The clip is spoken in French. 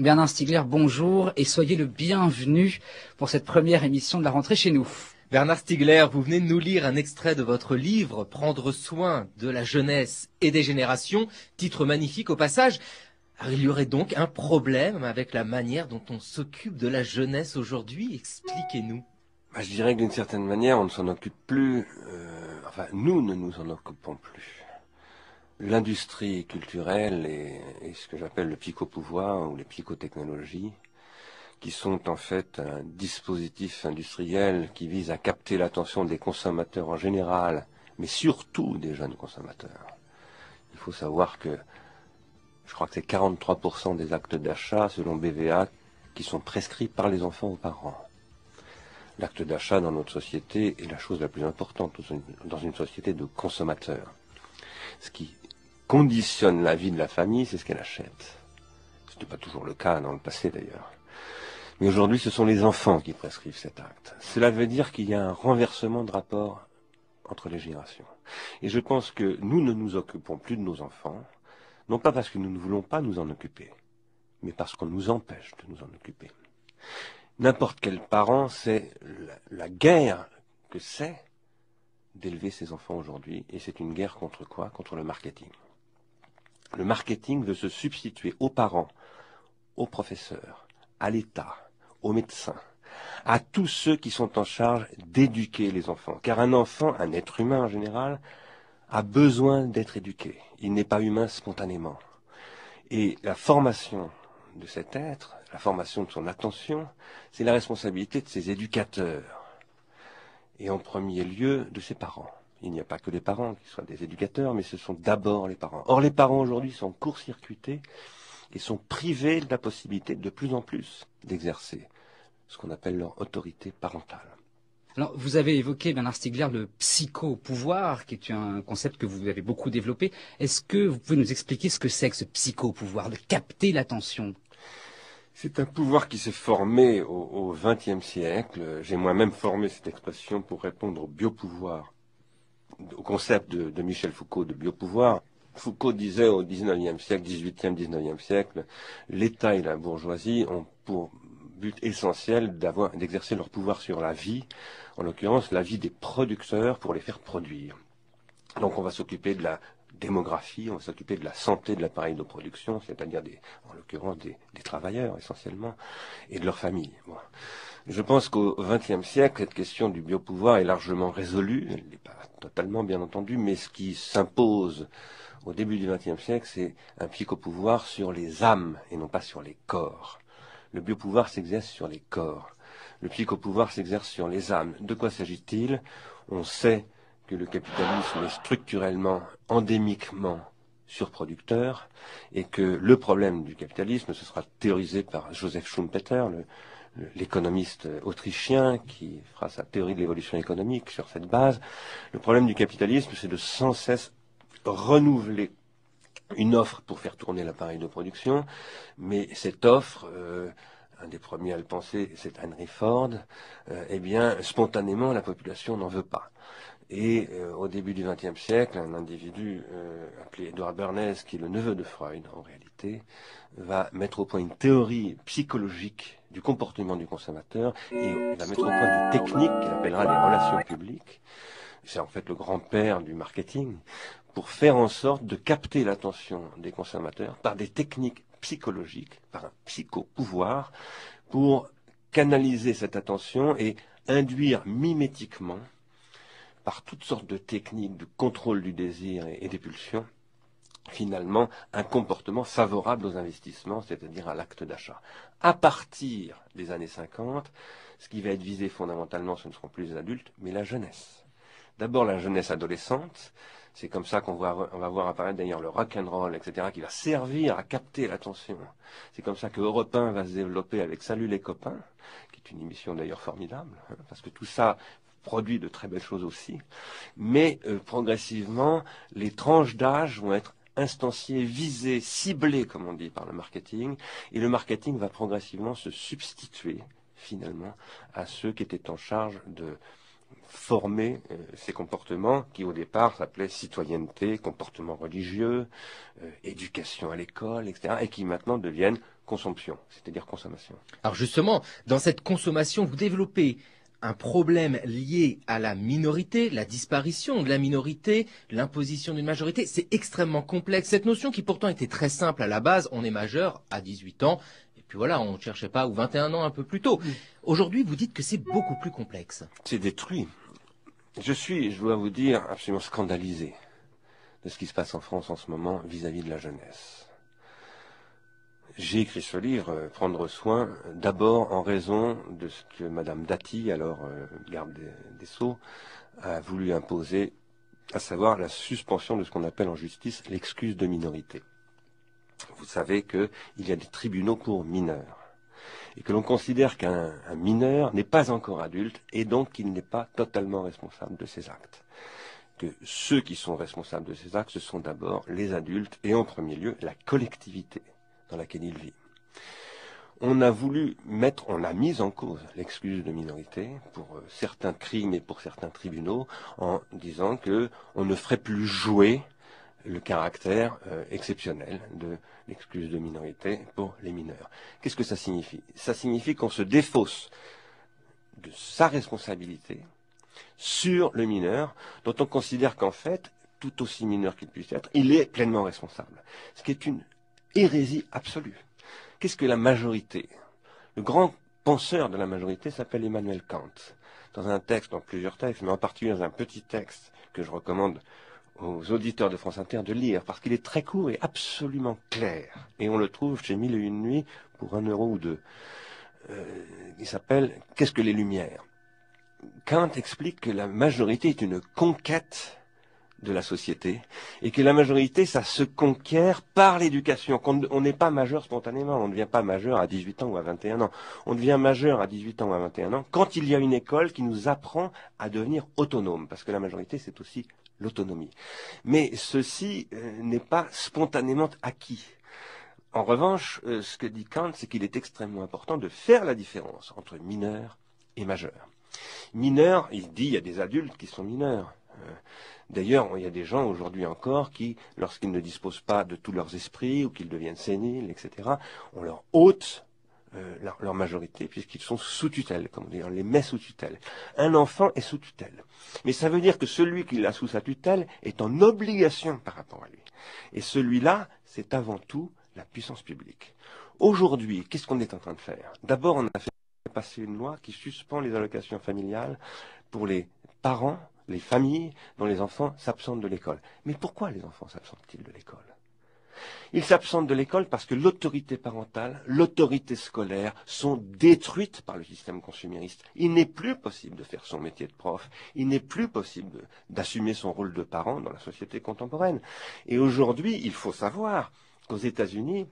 Bernard Stiegler, bonjour et soyez le bienvenu pour cette première émission de la rentrée chez nous. Bernard Stiegler, vous venez de nous lire un extrait de votre livre « Prendre soin de la jeunesse et des générations », titre magnifique au passage. Alors, il y aurait donc un problème avec la manière dont on s'occupe de la jeunesse aujourd'hui. Expliquez-nous. Je dirais que d'une certaine manière, on ne s'en occupe plus, nous ne nous en occupons plus. L'industrie culturelle et ce que j'appelle le psychopouvoir ou les psychotechnologies, qui sont en fait un dispositif industriel qui vise à capter l'attention des consommateurs en général, mais surtout des jeunes consommateurs. Il faut savoir que je crois que c'est 43% des actes d'achat, selon BVA, qui sont prescrits par les enfants aux parents. L'acte d'achat dans notre société est la chose la plus importante dans une société de consommateurs. Ce qui conditionne la vie de la famille, c'est ce qu'elle achète. Ce n'était pas toujours le cas dans le passé d'ailleurs. Mais aujourd'hui, ce sont les enfants qui prescrivent cet acte. Cela veut dire qu'il y a un renversement de rapport entre les générations. Et je pense que nous ne nous occupons plus de nos enfants, non pas parce que nous ne voulons pas nous en occuper, mais parce qu'on nous empêche de nous en occuper. N'importe quel parent sait la guerre que c'est d'élever ses enfants aujourd'hui, et c'est une guerre contre quoi? Contre le marketing. Le marketing veut se substituer aux parents, aux professeurs, à l'État, aux médecins, à tous ceux qui sont en charge d'éduquer les enfants. Car un enfant, un être humain en général, a besoin d'être éduqué. Il n'est pas humain spontanément. Et la formation de cet être, la formation de son attention, c'est la responsabilité de ses éducateurs. Et en premier lieu, de ses parents. Il n'y a pas que les parents qui soient des éducateurs, mais ce sont d'abord les parents. Or, les parents aujourd'hui sont court-circuités et sont privés de la possibilité de plus en plus d'exercer ce qu'on appelle leur autorité parentale. Alors, vous avez évoqué, Bernard Stiegler, le psychopouvoir, qui est un concept que vous avez beaucoup développé. Est-ce que vous pouvez nous expliquer ce que c'est que ce psychopouvoir, de capter l'attention? C'est un pouvoir qui s'est formé au XXe siècle. J'ai moi-même formé cette expression pour répondre au biopouvoir, au concept de Michel Foucault de biopouvoir. Foucault disait au XIXe siècle, XVIIIe, XIXe siècle, l'État et la bourgeoisie ont pour but essentiel d'exercer leur pouvoir sur la vie, en l'occurrence la vie des producteurs pour les faire produire. Donc on va s'occuper de la démographie, on va s'occuper de la santé de l'appareil de production, c'est-à-dire en l'occurrence des travailleurs essentiellement, et de leurs familles. Bon. Je pense qu'au XXe siècle, cette question du biopouvoir est largement résolue, elle n'est pas totalement bien entendu, mais ce qui s'impose au début du XXe siècle, c'est un psychopouvoir sur les âmes et non pas sur les corps. Le biopouvoir s'exerce sur les corps. Le psychopouvoir s'exerce sur les âmes. De quoi s'agit-il? On sait que le capitalisme est structurellement, endémiquement surproducteur et que le problème du capitalisme, ce sera théorisé par Joseph Schumpeter, l'économiste autrichien qui fera sa théorie de l'évolution économique sur cette base. Le problème du capitalisme, c'est de sans cesse renouveler une offre pour faire tourner l'appareil de production, mais cette offre, un des premiers à le penser, c'est Henry Ford, spontanément, la population n'en veut pas. Et au début du XXe siècle, un individu appelé Edward Bernays, qui est le neveu de Freud en réalité, va mettre au point une théorie psychologique du comportement du consommateur et va mettre au point une technique qu'il appellera les relations publiques. C'est en fait le grand-père du marketing, pour faire en sorte de capter l'attention des consommateurs par des techniques psychologiques, par un psychopouvoir, pour canaliser cette attention et induire mimétiquement, par toutes sortes de techniques de contrôle du désir et des pulsions, finalement, un comportement favorable aux investissements, c'est-à-dire à l'acte d'achat. À partir des années 50, ce qui va être visé fondamentalement, ce ne seront plus les adultes, mais la jeunesse. D'abord la jeunesse adolescente, c'est comme ça on va voir apparaître d'ailleurs le rock'n'roll, etc., qui va servir à capter l'attention. C'est comme ça que Europe 1 va se développer avec Salut les copains, qui est une émission d'ailleurs formidable, parce que tout ça produit de très belles choses aussi. Mais progressivement, les tranches d'âge vont être instanciées, visées, ciblées, comme on dit, par le marketing, et le marketing va progressivement se substituer, finalement, à ceux qui étaient en charge de former ces comportements qui au départ s'appelaient citoyenneté, comportement religieux, éducation à l'école, etc., et qui maintenant deviennent consomption, c'est-à-dire consommation. Alors justement, dans cette consommation, vous développez un problème lié à la minorité, la disparition de la minorité, l'imposition d'une majorité. C'est extrêmement complexe. Cette notion qui pourtant était très simple à la base, on est majeur à 18 ans, et puis voilà, on ne cherchait pas, ou 21 ans un peu plus tôt. Aujourd'hui, vous dites que c'est beaucoup plus complexe. C'est détruit. Je dois vous dire, absolument scandalisé de ce qui se passe en France en ce moment vis-à-vis de la jeunesse. J'ai écrit ce livre, Prendre soin, d'abord en raison de ce que Madame Dati, alors garde des Sceaux, a voulu imposer, à savoir la suspension de ce qu'on appelle en justice l'excuse de minorité. Vous savez qu'il y a des tribunaux pour mineurs, et que l'on considère qu'un mineur n'est pas encore adulte, et donc qu'il n'est pas totalement responsable de ses actes. Que ceux qui sont responsables de ces actes, ce sont d'abord les adultes, et en premier lieu, la collectivité dans laquelle il vit. On a mis en cause l'excuse de minorité pour certains crimes et pour certains tribunaux en disant que on ne ferait plus jouer le caractère exceptionnel de l'excuse de minorité pour les mineurs. Qu'est-ce que ça signifie? Ça signifie qu'on se défausse de sa responsabilité sur le mineur, dont on considère qu'en fait, tout aussi mineur qu'il puisse être, il est pleinement responsable. Ce qui est une hérésie absolue. Qu'est-ce que la majorité? Le grand penseur de la majorité s'appelle Emmanuel Kant. Dans un texte, dans plusieurs textes, mais en particulier dans un petit texte que je recommande aux auditeurs de France Inter de lire, parce qu'il est très court et absolument clair. Et on le trouve chez Mille et une nuits pour 1 euro ou 2. Il s'appelle « Qu'est-ce que les Lumières ?» Kant explique que la majorité est une conquête de la société, et que la majorité, ça se conquiert par l'éducation, qu'on n'est pas majeur spontanément, on ne devient pas majeur à 18 ans ou à 21 ans, on devient majeur à 18 ans ou à 21 ans quand il y a une école qui nous apprend à devenir autonome, parce que la majorité, c'est aussi l'autonomie. Mais ceci n'est pas spontanément acquis. En revanche, ce que dit Kant, c'est qu'il est extrêmement important de faire la différence entre mineur et majeur. Mineur, il dit, il y a des adultes qui sont mineurs. D'ailleurs, il y a des gens aujourd'hui encore qui, lorsqu'ils ne disposent pas de tous leurs esprits ou qu'ils deviennent séniles, etc., on leur ôte leur majorité puisqu'ils sont sous tutelle, comme on dit, on les met sous tutelle. Un enfant est sous tutelle. Mais ça veut dire que celui qui l'a sous sa tutelle est en obligation par rapport à lui. Et celui-là, c'est avant tout la puissance publique. Aujourd'hui, qu'est-ce qu'on est en train de faire? D'abord, on a fait passer une loi qui suspend les allocations familiales pour les parents, les familles dont les enfants s'absentent de l'école. Mais pourquoi les enfants s'absentent-ils de l'école? Ils s'absentent de l'école parce que l'autorité parentale, l'autorité scolaire sont détruites par le système consumériste. Il n'est plus possible de faire son métier de prof, il n'est plus possible d'assumer son rôle de parent dans la société contemporaine. Et aujourd'hui, il faut savoir qu'aux États-Unis,